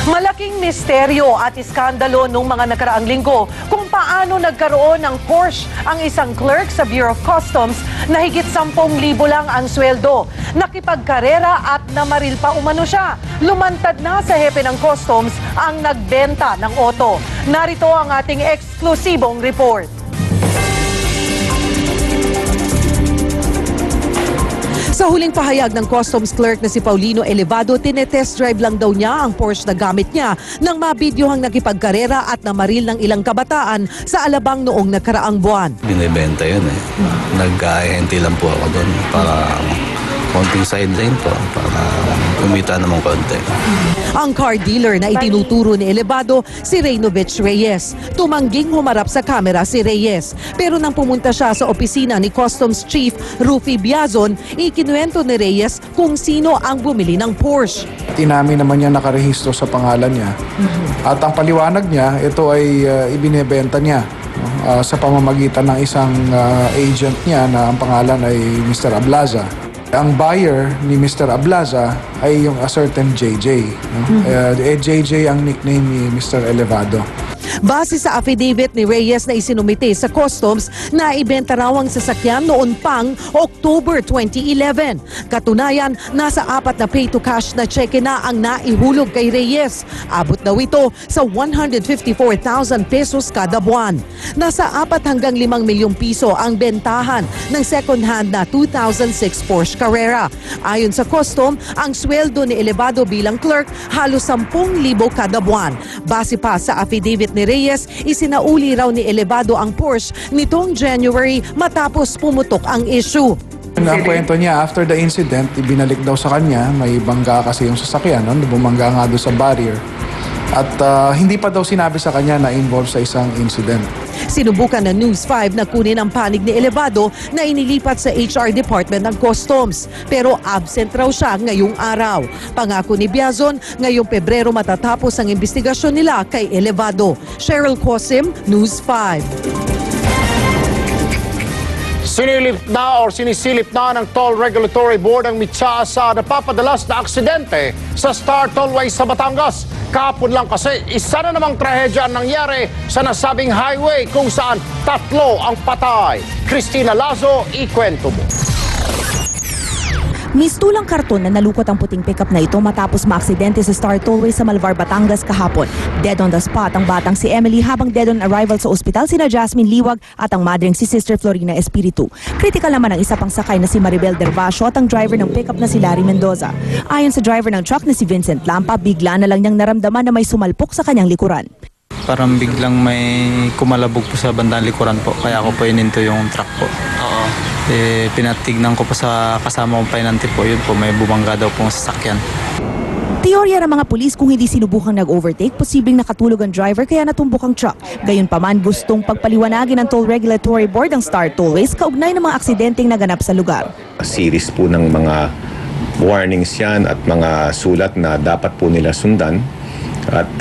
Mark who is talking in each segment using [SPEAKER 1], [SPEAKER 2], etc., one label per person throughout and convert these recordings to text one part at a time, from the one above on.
[SPEAKER 1] Malaking misteryo at iskandalo nung mga nakaraang linggo kung paano nagkaroon ng Porsche ang isang clerk sa Bureau of Customs na higit 10,000 lang ang sweldo. Nakipagkarera at namaril pa umano siya. Lumantad na sa hepe ng Customs ang nagbenta ng auto. Narito ang ating eksklusibong report. Sa huling pahayag ng customs clerk na si Paulino Elevado, tinetest drive lang daw niya ang Porsche na gamit niya nang mabidyohang nakipagkarera at namaril ng ilang kabataan sa Alabang noong nakaraang buwan.
[SPEAKER 2] Binibenta yun eh. Nag-ahente lang po ako doon para konting sideline po, para kumita naman konti.
[SPEAKER 1] Ang car dealer na itinuturo ni Elevado, si Reynovich Reyes. Tumangging humarap sa kamera si Reyes. Pero nang pumunta siya sa opisina ni Customs Chief Rufy Biazon, ikinuwento ni Reyes kung sino ang bumili ng Porsche.
[SPEAKER 3] Inamin naman niya nakarehistro sa pangalan niya. At ang paliwanag niya, ito ay ibinebenta niya sa pamamagitan ng isang agent niya na ang pangalan ay Mr. Ablaza. Ang buyer ni Mr. Ablaza ay yung a certain JJ. JJ ang nickname ni Mr. Elevado.
[SPEAKER 1] Base sa affidavit ni Reyes na isinumite sa Customs, na ibenta raw ang sasakyan noon pang October 2011. Katunayan, nasa 4 na pay-to-cash na cheque na ang naihulog kay Reyes. Abot daw ito sa 154,000 pesos kada buwan. Nasa 4 hanggang 5 milyong piso ang bentahan ng second-hand na 2006 Porsche Carrera. Ayon sa Custom, ang sweldo ni Elevado bilang clerk halos 10,000 kada buwan. Base pa sa affidavit ni Reyes, isinauli raw ni Elevado ang Porsche nitong January matapos pumutok ang issue.
[SPEAKER 3] Ang kwento niya, after the incident, ibinalik daw sa kanya, may bangga kasi yung sasakyan, bumangga nga doon sa barrier. At hindi pa daw sinabi sa kanya na involved sa isang incident.
[SPEAKER 1] Sinubukan ng News 5 na kunin ang panig ni Elevado na inilipat sa HR Department ng Customs. Pero absent raw siya ngayong araw. Pangako ni Biazon, ngayong Pebrero matatapos ang investigasyon nila kay Elevado. Cheryl Cosim, News 5.
[SPEAKER 4] Sinisilip na ng Toll Regulatory Board ang mitsa sa napapadalas na aksidente sa Star Tollway sa Batangas. Kahapon lang kasi isa na namang trahedya ang nangyari sa nasabing highway kung saan 3 ang patay. Cristina Lazo, ikwento mo.
[SPEAKER 5] Mistulang karton na nalukot ang puting pickup na ito matapos maaksidente sa Star Tollway sa Malvar, Batangas kahapon. Dead on the spot ang batang si Emily habang dead on arrival sa ospital sina Jasmine Liwag at ang madring si Sister Florina Espiritu. Critical naman ang isa pang sakay na si Maribel Dervasio at ang driver ng pickup na si Larry Mendoza. Ayon sa driver ng truck na si Vincent Lampa, bigla na lang niyang naramdaman na may sumalpok sa kanyang likuran.
[SPEAKER 6] Parang biglang may kumalabog po sa bandang likuran po, kaya ako po ininto yung truck po. Pinatignan ko po sa kasama kong painante po, yun po, may bumangga daw pong sasakyan.
[SPEAKER 5] Teorya ng mga pulis, kung hindi sinubukang nag-overtake, posibleng nakatulog ang driver kaya natumbok ang truck. Gayunpaman, gustong pagpaliwanagin ng Toll Regulatory Board ang Star Tollways kaugnay ng mga aksidenteng naganap sa lugar.
[SPEAKER 7] Series po ng mga warnings yan at mga sulat na dapat po nila sundan. At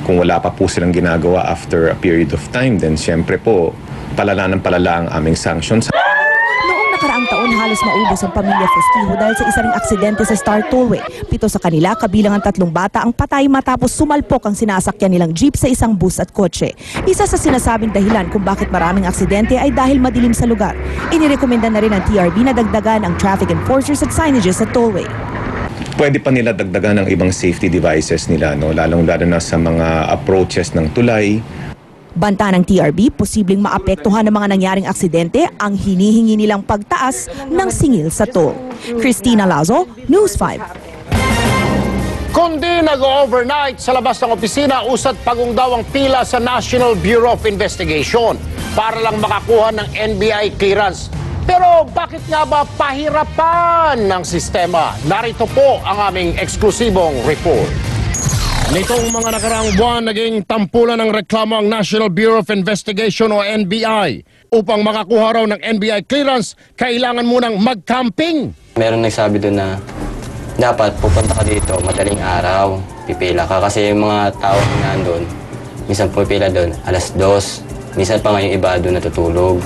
[SPEAKER 7] kung wala pa po silang ginagawa after a period of time, then siyempre po, palala ng palala ang aming sanctions.
[SPEAKER 5] Noong nakaraang taon, halos maubos ang pamilya Festivo dahil sa isa ring aksidente sa Star Tollway. 7 sa kanila, kabilang ang 3 bata, ang patay matapos sumalpok ang sinasakyan nilang jeep sa isang bus at kotse. Isa sa sinasabing dahilan kung bakit maraming aksidente ay dahil madilim sa lugar. Inirekomenda na rin ng TRB na dagdagan ang traffic enforcers at signages sa tollway.
[SPEAKER 7] Pwede pa nila dagdagan ng ibang safety devices nila, lalong-lalo na sa mga approaches ng tulay.
[SPEAKER 5] Banta ng TRB, posibleng maapektuhan ng mga nangyaring aksidente ang hinihingi nilang pagtaas ng singil sa toll. Cristina Lazo, News 5.
[SPEAKER 4] Kundi nag-overnight sa labas ng opisina, usad pagong daw ang pila sa National Bureau of Investigation para lang makakuha ng NBI clearance. Pero bakit nga ba pahirapan ng sistema? Narito po ang aming eksklusibong report. Nitong mga nakaraang buwan, naging tampulan ng reklamo ang National Bureau of Investigation o NBI. Upang makakuha raw ng NBI clearance, kailangan munang mag-camping.
[SPEAKER 8] Meron nagsabi doon na dapat pupunta ka dito madaling araw, pipila ka. Kasi yung mga tao na nandun, minsan pupila doon, 2:00, minsan pa nga yung iba doon natutulog.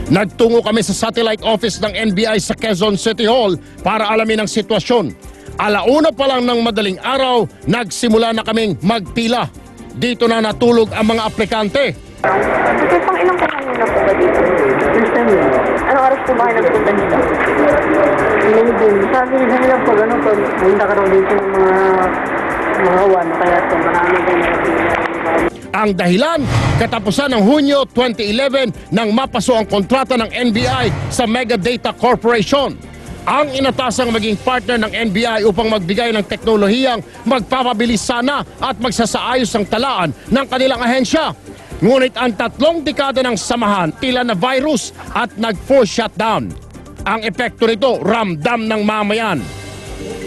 [SPEAKER 4] Nagtungo kami sa satellite office ng NBI sa Quezon City Hall para alamin ang sitwasyon. Alauna pa lang ng madaling araw, nagsimula na kaming magpila. Dito na natulog ang mga aplikante.
[SPEAKER 9] Kasi pang ilang panahon na po ba dito? First time yun. Anong oras po ba kayo nagpunta dito? Hindi din. Sabi nila po, gano'n po, punta ka raw dito ng mga one, kaya ito, marami din na.
[SPEAKER 4] Ang dahilan, katapusan ng Hunyo 2011 nang mapaso ang kontrata ng NBI sa Mega Data Corporation. Ang inatasang maging partner ng NBI upang magbigay ng teknolohiyang magpapabilis sana at magsasaayos ang talaan ng kanilang ahensya. Ngunit ang 3 dekada ng samahan, tila na virus at nag-force shutdown. Ang epekto nito, ramdam ng mamayan.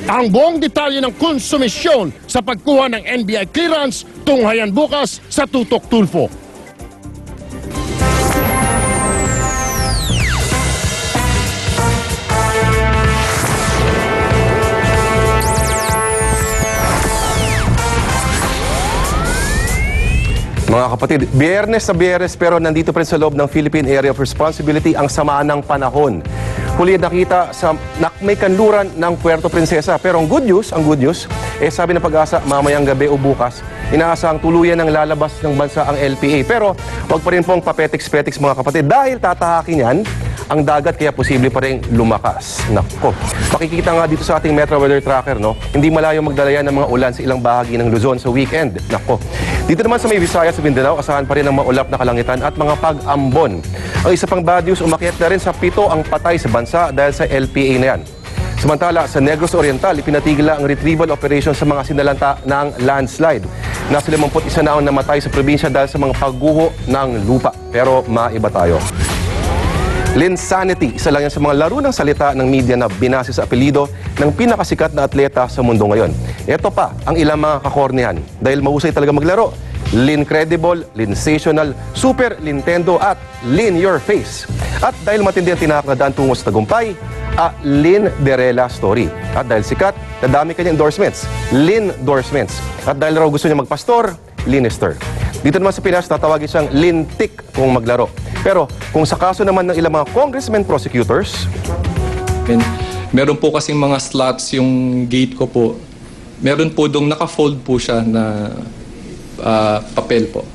[SPEAKER 4] Ang buong detalye ng konsumisyon sa pagkuha ng NBI clearance, tunghayan bukas sa Tutok Tulfo.
[SPEAKER 10] Mga kapatid, biyernes sa biyernes pero nandito pa rin sa loob ng Philippine Area of Responsibility ang sama ng panahon. Huli nakita sa may kanluran ng Puerto Princesa. Pero ang good news, sabi ng Pag-asa mamayang gabi o bukas, inaasahang tuluyan ng lalabas ng bansa ang LPA. Pero wag pa rin pong papetiks-petiks mga kapatid dahil tatahakin yan ang dagat kaya posible pa rin lumakas. Nako, makikita nga dito sa ating Metro Weather Tracker, no? Hindi malayo magdala yan ng mga ulan sa ilang bahagi ng Luzon sa weekend. Nako, dito naman sa may Visayas sa Mindanao, asahan pa rin ang maulap na kalangitan at mga pag-ambon. Ang isa pang bad news, umakyat na rin sa 7 ang patay sa bansa dahil sa LPA na yan. Samantala, sa Negros Oriental, ipinatigil ang retrieval operation sa mga sinalanta ng landslide. Nasa 51 na ang namatay sa probinsya dahil sa mga pagguho ng lupa. Pero maiba tayo. Linsanity, isa lang yan sa mga laro ng salita ng media na binase sa apelido ng pinakasikat na atleta sa mundo ngayon. Ito pa ang ilang mga kakornehan dahil mahusay talaga maglaro. Lincredible, Linsational, Super Nintendo at Lin Your Face. At dahil matindi ang tinahak na daan tungo sa tagumpay, Linderella Story. At dahil sikat, nadami kanyang endorsements, Lindorsements. At dahil raw gusto niya magpastor, Linister. Dito naman sa Pinas, tatawagin siyang Lintik kung maglaro. Pero kung sa kaso naman ng ilang mga congressmen prosecutors,
[SPEAKER 11] meron po kasing mga slots yung gate ko po. Meron po dong naka-fold po siya na papel po.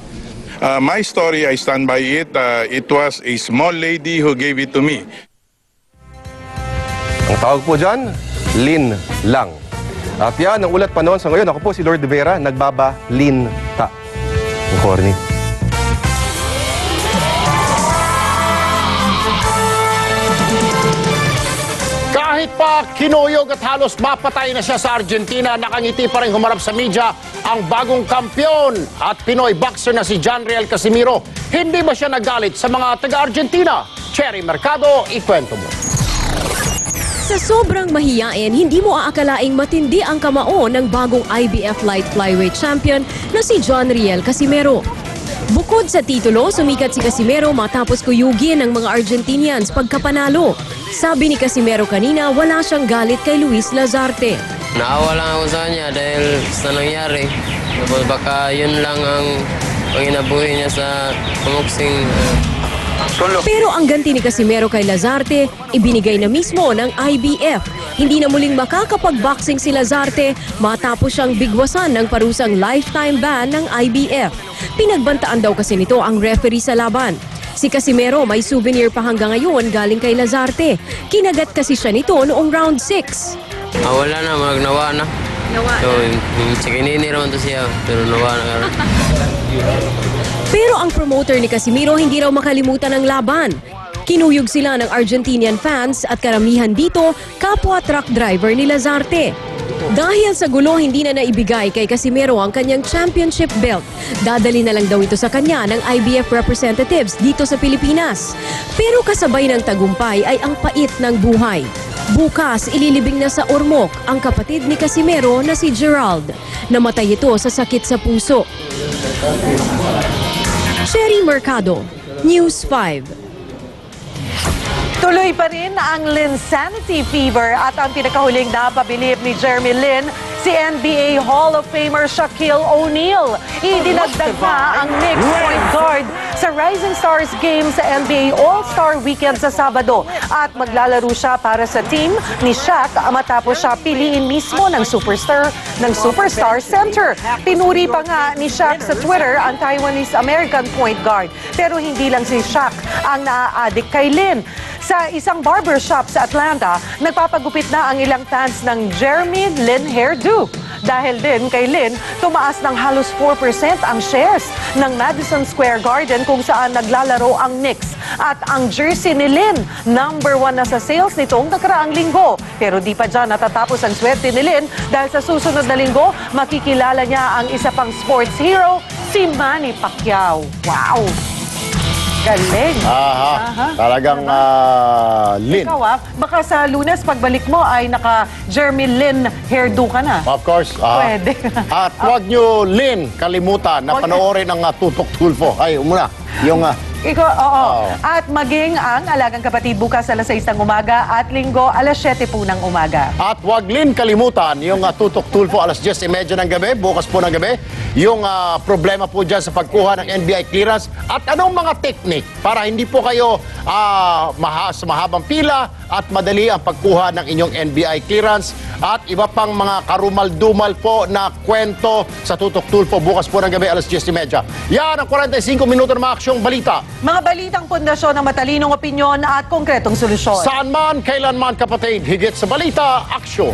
[SPEAKER 12] My story, I stand by it. It was a small lady who gave it to me.
[SPEAKER 10] Ang tawag po dyan, Lin lang. At yan, ang ulat pa noon sa ngayon, ako po si Lord De Vera, nagbaba-lin-ta. Ang corny.
[SPEAKER 4] Kahit pa kinuyog at halos mapatay na siya sa Argentina, nakangiti pa rin humarap sa media ang bagong kampyon at Pinoy boxer na si John Riel Casimiro. Hindi ba siya nagalit sa mga taga-Argentina? Cherry Mercado, ikwento mo.
[SPEAKER 13] Sa sobrang mahiyain, hindi mo aakalaing matindi ang kamao ng bagong IBF Light Flyweight Champion na si John Riel Casimiro. Bukod sa titulo, sumikat si Casimiro matapos kuyugin ng mga Argentinians pagkapanalo. Sabi ni Casimiro kanina, wala siyang galit kay Luis Lazarte.
[SPEAKER 8] Naawa lang ako sa kanya dahil sa nangyari. Tapos baka yun lang ang panginabuhi niya sa pamuksing.
[SPEAKER 13] Pero ang ganti ni Casimiro kay Lazarte, ibinigay na mismo ng IBF. Hindi na muling makakapag-boxing si Lazarte matapos siyang bigwasan ng parusang lifetime ban ng IBF. Pinagbantaan daw kasi nito ang referee sa laban. Si Casimiro may souvenir pa hanggang ngayon galing kay Lazarte. Kinagat kasi siya nito noong round 6.
[SPEAKER 8] Wala na, magnawa na. So, sikinini naman to siya, pero nawa na.
[SPEAKER 13] Pero ang promoter ni Casimiro hindi raw makalimutan ang laban. Kinuyog sila ng Argentinian fans at karamihan dito kapwa truck driver ni Lazarte. Dahil sa gulo, hindi na naibigay kay Casimiro ang kanyang championship belt. Dadali na lang daw ito sa kanya ng IBF representatives dito sa Pilipinas. Pero kasabay ng tagumpay ay ang pait ng buhay. Bukas, ililibing na sa Ormoc ang kapatid ni Casimiro na si Gerald. Namatay ito sa sakit sa puso. Cherry Mercado, News 5.
[SPEAKER 1] Tuloy pa rin ang Linsanity Fever at ang pinakahuling napabilib ni Jeremy Lin, si NBA Hall of Famer Shaquille O'Neal. Idinagdag na ang Knicks point guard sa Rising Stars game sa NBA All-Star Weekend sa Sabado. At maglalaro siya para sa team ni Shaq matapos siya piliin mismo ng Superstar Center. Pinuri pa nga ni Shaq sa Twitter ang Taiwanese-American point guard. Pero hindi lang si Shaq ang naa-addict kay Lin. Sa isang barbershop sa Atlanta, nagpapagupit na ang ilang fans ng Jeremy Lin hairdo. Dahil din kay Lin, tumaas ng halos 4% ang shares ng Madison Square Garden kung saan naglalaro ang Knicks. At ang jersey ni Lin, number 1 na sa sales nitong nakaraang linggo. Pero di pa dyan natatapos ang swerte ni Lin dahil sa susunod na linggo, makikilala niya ang isa pang sports hero, si Manny Pacquiao. Wow! Galing.
[SPEAKER 4] Talagang Lin.
[SPEAKER 1] Ikaw baka sa Lunes pagbalik mo ay naka Jeremy Lin hairdo ka na.
[SPEAKER 4] Of course.
[SPEAKER 1] Pwede.
[SPEAKER 4] At huwag nyo, Lin, kalimutan na panoorin ang Tutok Tulfo. Ay, umuna. Yung
[SPEAKER 1] Ikaw, oo. At maging ang Alagang Kapatid bukas alas 6 ng umaga at Linggo alas 7 po ng umaga.
[SPEAKER 4] At wag Lin kalimutan yung Tutok Tulfo alas 10:30 ng gabi, bukas po ng gabi, yung problema po dyan sa pagkuha ng NBI clearance at anong mga technique para hindi po kayo sa mahabang pila at madali ang pagkuha ng inyong NBI clearance at iba pang mga karumal-dumal po na kwento sa Tutok Tulfo bukas po ng gabi alas 10:30. Yan ang 45 minuto ng mga aksyong balita.
[SPEAKER 1] Mga balitang pundasyon ng matalinong opinyon at konkretong solusyon.
[SPEAKER 4] Saan man, kailan man kapatid, higit sa balita, aksyon.